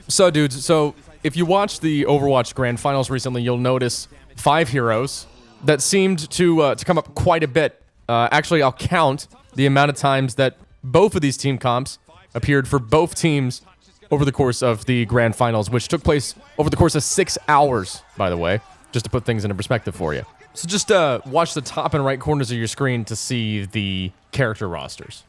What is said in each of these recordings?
So, dudes, if you watched the Overwatch Grand Finals recently, you'll notice 5 heroes that seemed to come up quite a bit. Actually, I'll count the amount of times that both of these team comps appeared for both teams over the course of the Grand Finals, which took place over the course of 6 hours, by the way, just to put things into perspective for you. So just watch the top and right corners of your screen to see the character rosters.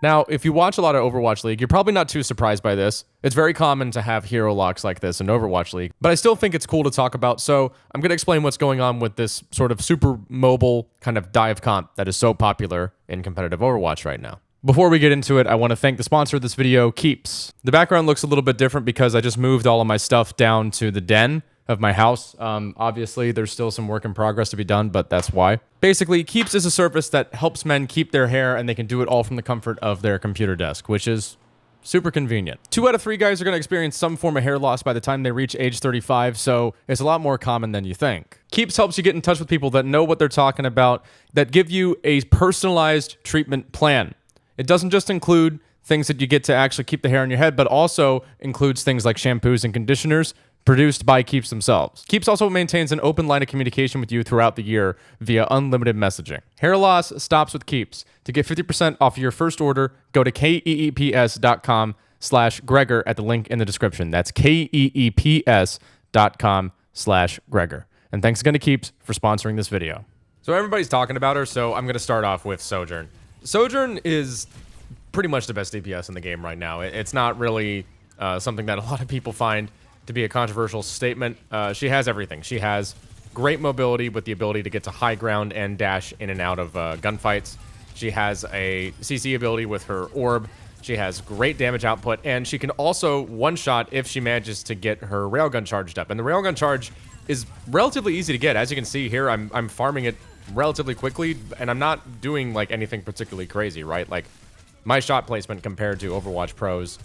Now, if you watch a lot of Overwatch League, you're probably not too surprised by this. It's very common to have hero locks like this in Overwatch League, but I still think it's cool to talk about, so I'm going to explain what's going on with this sort of super mobile kind of dive comp that is so popular in competitive Overwatch right now. Before we get into it, I want to thank the sponsor of this video, Keeps. The background looks a little bit different because I just moved all of my stuff down to the den of my house. Obviously, there's still some work in progress to be done, but that's why. Basically, Keeps is a service that helps men keep their hair, and they can do it all from the comfort of their computer desk, which is super convenient. 2 out of 3 guys are going to experience some form of hair loss by the time they reach age 35, so it's a lot more common than you think. Keeps helps you get in touch with people that know what they're talking about, that give you a personalized treatment plan. It doesn't just include things that you get to actually keep the hair on your head, but also includes things like shampoos and conditioners produced by Keeps themselves. Keeps also maintains an open line of communication with you throughout the year via unlimited messaging. Hair loss stops with Keeps. To get 50% off your first order, go to keeps.com/Gregor at the link in the description. That's keeps.com/Gregor. And thanks again to Keeps for sponsoring this video. So everybody's talking about her, so I'm going to start off with Sojourn. Sojourn is pretty much the best DPS in the game right now. It's not really something that a lot of people find to be a controversial statement. She has everything. She has great mobility with the ability to get to high ground and dash in and out of gunfights. She has a CC ability with her orb. She has great damage output, and she can also one-shot if she manages to get her railgun charged up. And the railgun charge is relatively easy to get. As you can see here, I'm farming it relatively quickly, and I'm not doing like anything particularly crazy, right? Like, my shot placement compared to Overwatch pros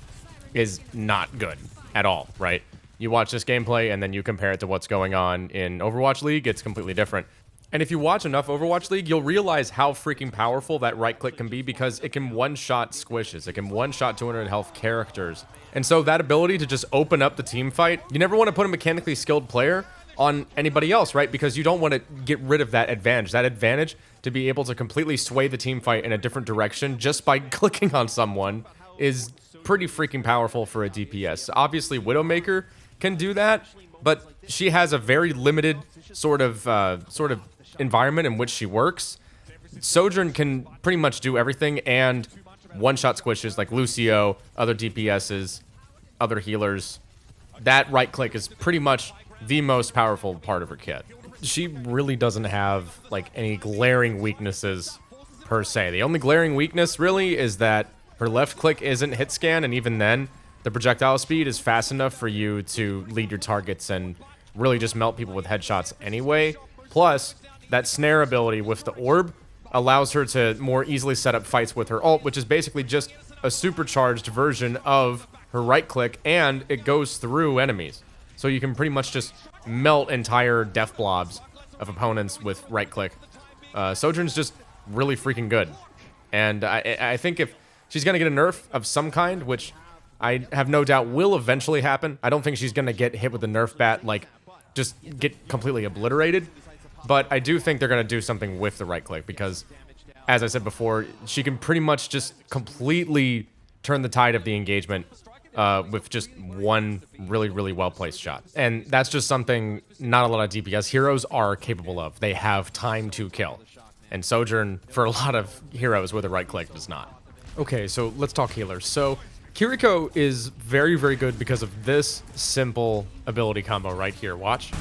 is not good at all, right? You watch this gameplay and then you compare it to what's going on in Overwatch League, it's completely different. And if you watch enough Overwatch League, you'll realize how freaking powerful that right click can be, because it can one-shot squishes. It can one-shot 200 health characters. And so that ability to just open up the team fight, you never want to put a mechanically skilled player on anybody else, right? Because you don't want to get rid of that advantage. That advantage to be able to completely sway the team fight in a different direction just by clicking on someone is pretty freaking powerful for a DPS. Obviously, Widowmaker can do that, but she has a very limited sort of environment in which she works. Sojourn can pretty much do everything, and one-shot squishes like Lucio, other DPSs, other healers. That right click is pretty much the most powerful part of her kit. She really doesn't have like any glaring weaknesses per se. The only glaring weakness really is that her left click isn't hit scan, and even then, the projectile speed is fast enough for you to lead your targets and really just melt people with headshots anyway. Plus, that snare ability with the orb allows her to more easily set up fights with her ult, which is basically just a supercharged version of her right click, and it goes through enemies. So you can pretty much just melt entire death blobs of opponents with right click. Sojourn's just really freaking good. And I think if she's going to get a nerf of some kind, which I have no doubt will eventually happen. I don't think she's going to get hit with the nerf bat, like, just get completely obliterated. But I do think they're going to do something with the right click because, as I said before, she can pretty much just completely turn the tide of the engagement with just one really, really well-placed shot. And that's just something not a lot of DPS heroes are capable of. They have time to kill. And Sojourn, for a lot of heroes with a right click, does not. Okay, so let's talk healers. So Kiriko is very, very good because of this simple ability combo right here. Watch.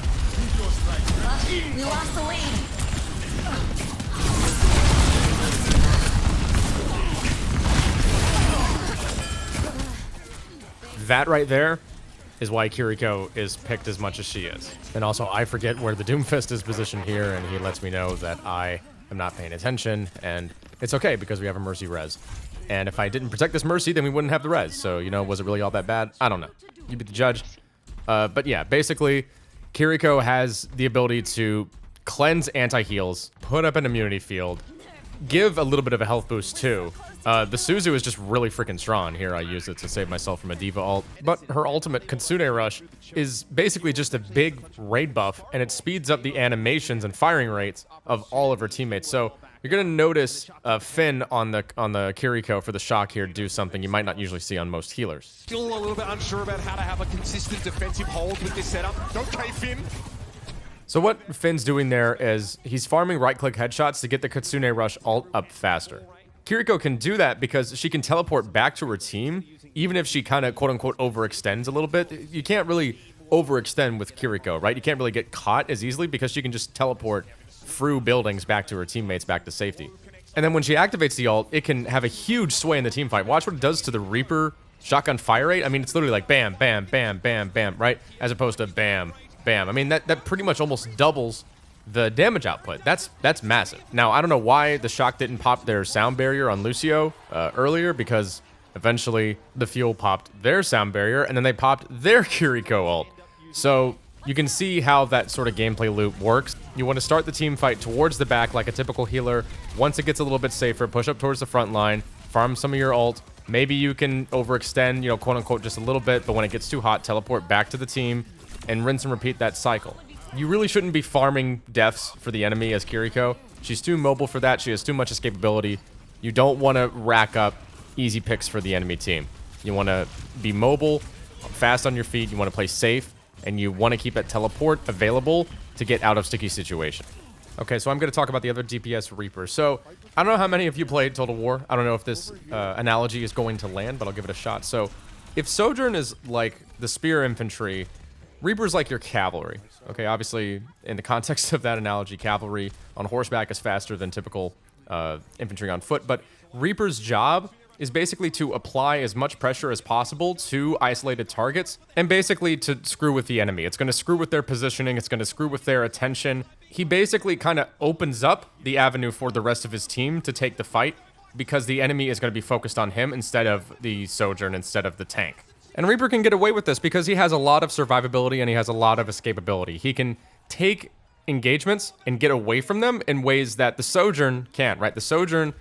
We lost the lead. That right there is why Kiriko is picked as much as she is. And also, I forget where the Doomfist is positioned here, and he lets me know that I am not paying attention, and it's okay because we have a Mercy res. And if I didn't protect this Mercy, then we wouldn't have the res. So, you know, was it really all that bad? I don't know. You be the judge. But yeah, basically, Kiriko has the ability to cleanse anti-heals, put up an immunity field, give a little bit of a health boost too. The Suzu is just really freaking strong. Here I use it to save myself from a diva ult. But her ultimate Kitsune Rush is basically just a big raid buff, and it speeds up the animations and firing rates of all of her teammates. So you're gonna notice Finn on the Kiriko for the shock here do something you might not usually see on most healers. Still a little bit unsure about how to have a consistent defensive hold with this setup. Okay, Finn. So what Finn's doing there is he's farming right-click headshots to get the Kitsune Rush ult up faster. Kiriko can do that because she can teleport back to her team, even if she kind of quote-unquote overextends a little bit. You can't really overextend with Kiriko, right? You can't really get caught as easily because she can just teleport through buildings back to her teammates, back to safety. And then when she activates the ult, it can have a huge sway in the team fight. Watch what it does to the Reaper shotgun fire rate. I mean, it's literally like bam, bam, bam, bam, bam, right? As opposed to bam, bam. I mean, that pretty much almost doubles the damage output. That's massive. Now, I don't know why the shock didn't pop their sound barrier on Lucio earlier, because eventually the fuel popped their sound barrier, and then they popped their Kiriko ult. So you can see how that sort of gameplay loop works. You want to start the team fight towards the back like a typical healer. Once it gets a little bit safer, push up towards the front line, farm some of your ult. Maybe you can overextend, you know, quote unquote, just a little bit, but when it gets too hot, teleport back to the team and rinse and repeat that cycle. You really shouldn't be farming deaths for the enemy as Kiriko. She's too mobile for that. She has too much escapability. You don't want to rack up easy picks for the enemy team. You want to be mobile, fast on your feet. You want to play safe, and you want to keep that teleport available to get out of sticky situation. Okay, so I'm going to talk about the other DPS Reaper. So I don't know how many of you played Total War. I don't know if this analogy is going to land, but I'll give it a shot. So if Sojourn is like the spear infantry, Reaper's like your cavalry. Okay, obviously, in the context of that analogy, cavalry on horseback is faster than typical infantry on foot, but Reaper's job is basically to apply as much pressure as possible to isolated targets and basically to screw with the enemy. It's going to screw with their positioning. It's going to screw with their attention. He basically kind of opens up the avenue for the rest of his team to take the fight because the enemy is going to be focused on him instead of the Sojourn, instead of the tank. And Reaper can get away with this because he has a lot of survivability and he has a lot of escapability. He can take engagements and get away from them in ways that the Sojourn can't, right? The Sojourn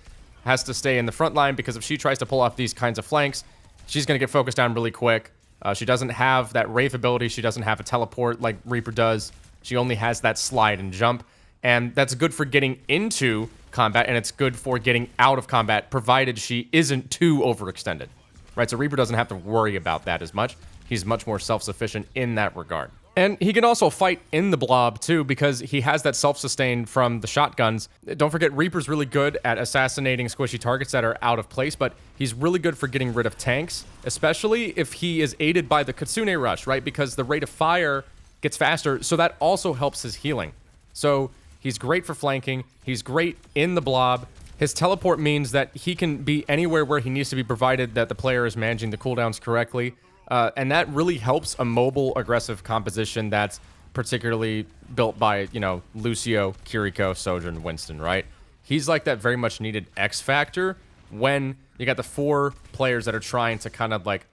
has to stay in the front line because if she tries to pull off these kinds of flanks, she's going to get focused down really quick. She doesn't have that Wraith ability. She doesn't have a teleport like Reaper does. She only has that slide and jump. And that's good for getting into combat, and it's good for getting out of combat, provided she isn't too overextended. Right, so Reaper doesn't have to worry about that as much. He's much more self-sufficient in that regard. And he can also fight in the blob, too, because he has that self-sustain from the shotguns. Don't forget, Reaper's really good at assassinating squishy targets that are out of place, but he's really good for getting rid of tanks, especially if he is aided by the Kitsune Rush, right? Because the rate of fire gets faster, so that also helps his healing. So he's great for flanking. He's great in the blob. His teleport means that he can be anywhere where he needs to be, provided that the player is managing the cooldowns correctly. And that really helps a mobile, aggressive composition that's particularly built by, you know, Lucio, Kiriko, Sojourn, Winston, right? He's like that very much needed X factor when you got the four players that are trying to kind of like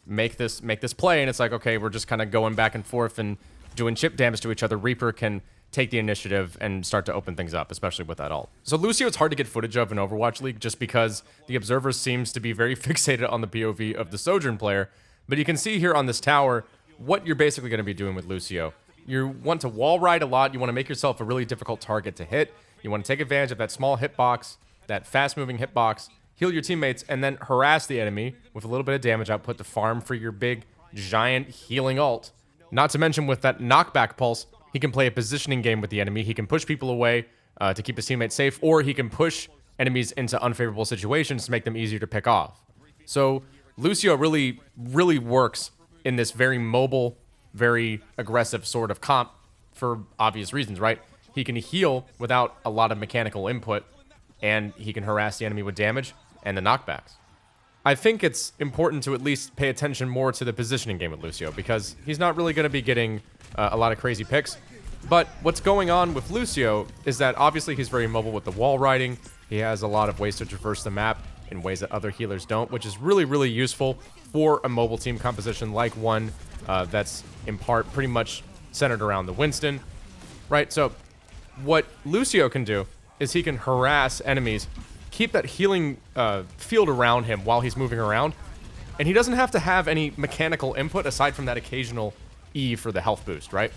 make this play, and it's like, okay, we're just kind of going back and forth and doing chip damage to each other. Reaper can take the initiative and start to open things up, especially with that ult. So Lucio, it's hard to get footage of in Overwatch League just because the observer seems to be very fixated on the POV of the Sojourn player. But you can see here on this tower what you're basically going to be doing with Lucio. You want to wall ride a lot. You want to make yourself a really difficult target to hit. You want to take advantage of that small hitbox, that fast-moving hitbox, heal your teammates, and then harass the enemy with a little bit of damage output to farm for your big, giant healing ult. Not to mention with that knockback pulse, he can play a positioning game with the enemy. He can push people away to keep his teammates safe, or he can push enemies into unfavorable situations to make them easier to pick off. So Lucio really, really works in this very mobile, very aggressive sort of comp for obvious reasons, right? He can heal without a lot of mechanical input, and he can harass the enemy with damage and the knockbacks. I think it's important to at least pay attention more to the positioning game with Lucio, because he's not really going to be getting a lot of crazy picks. But what's going on with Lucio is that obviously he's very mobile with the wall riding. He has a lot of ways to traverse the map in ways that other healers don't, which is really, really useful for a mobile team composition like one that's in part pretty much centered around the Winston, right? So what Lucio can do is he can harass enemies, keep that healing field around him while he's moving around, and he doesn't have to have any mechanical input aside from that occasional E for the health boost, right?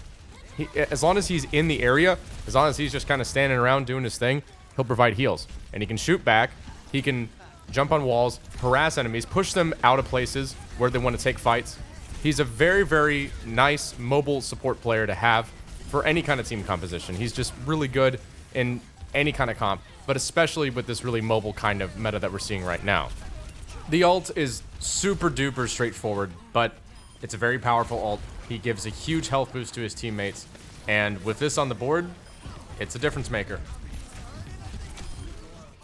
As long as he's in the area, as long as he's just kind of standing around doing his thing, he'll provide heals. And he can shoot back, he can jump on walls, harass enemies, push them out of places where they want to take fights. He's a very, very nice mobile support player to have for any kind of team composition. He's just really good in any kind of comp, but especially with this really mobile kind of meta that we're seeing right now. The ult is super duper straightforward, but it's a very powerful ult. He gives a huge health boost to his teammates, and with this on the board, it's a difference maker.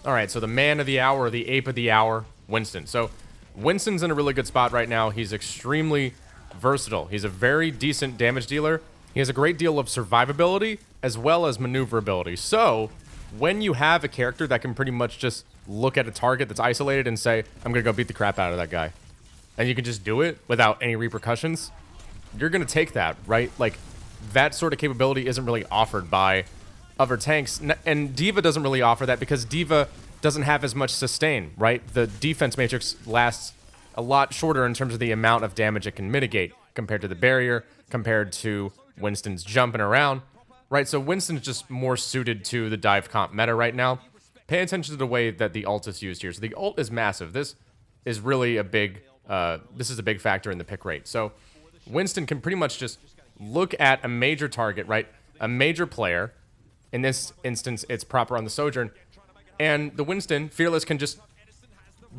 All right, so the man of the hour, or the ape of the hour, Winston. So Winston's in a really good spot right now. He's extremely versatile. He's a very decent damage dealer. He has a great deal of survivability as well as maneuverability. So when you have a character that can pretty much just look at a target that's isolated and say, I'm going to go beat the crap out of that guy, and you can just do it without any repercussions, you're going to take that, right? Like, that sort of capability isn't really offered by other tanks, and D.Va doesn't really offer that because D.Va doesn't have as much sustain, right? The defense matrix lasts a lot shorter in terms of the amount of damage it can mitigate compared to the barrier, compared to Winston's jumping around, right? So Winston's just more suited to the dive comp meta right now. Pay attention to the way that the ult is used here. So the ult is massive. This is really a big, this is a big factor in the pick rate. So Winston can pretty much just look at a major target, right? A major player. In this instance, it's proper on the Sojourn. And the Winston, Fearless, can just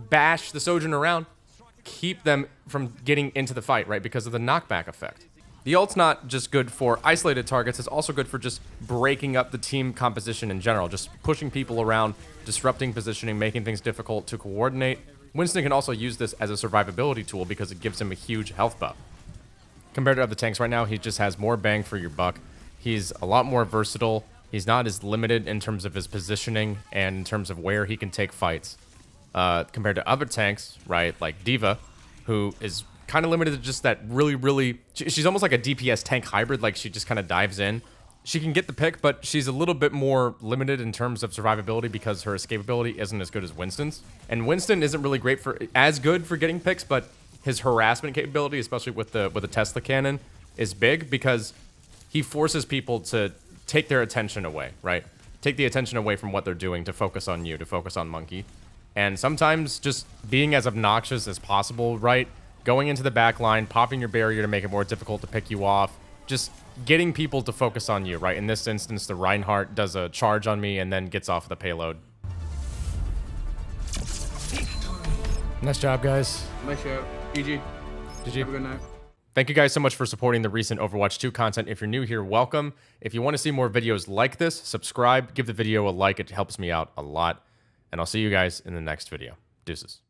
bash the Sojourn around, keep them from getting into the fight, right? Because of the knockback effect. The ult's not just good for isolated targets, it's also good for just breaking up the team composition in general, just pushing people around, disrupting positioning, making things difficult to coordinate. Winston can also use this as a survivability tool because it gives him a huge health buff. Compared to other tanks right now, he just has more bang for your buck. He's a lot more versatile. He's not as limited in terms of his positioning and in terms of where he can take fights. Compared to other tanks, right, like D.Va, who is kind of limited to just that she's almost like a DPS tank hybrid, like she just kind of dives in. She can get the pick, but she's a little bit more limited in terms of survivability because her escapability isn't as good as Winston's. And Winston isn't really as good for getting picks, but his harassment capability, especially with the Tesla cannon, is big because he forces people to take their attention away, right? Take the attention away from what they're doing to focus on you, to focus on Monkey. And sometimes just being as obnoxious as possible, right? Going into the back line, popping your barrier to make it more difficult to pick you off, just getting people to focus on you, right? In this instance, the Reinhardt does a charge on me and then gets off the payload. Nice job, guys. Nice job. GG. GG. Have a good night. Thank you guys so much for supporting the recent Overwatch 2 content. If you're new here, welcome. If you want to see more videos like this, subscribe, give the video a like. It helps me out a lot. And I'll see you guys in the next video. Deuces.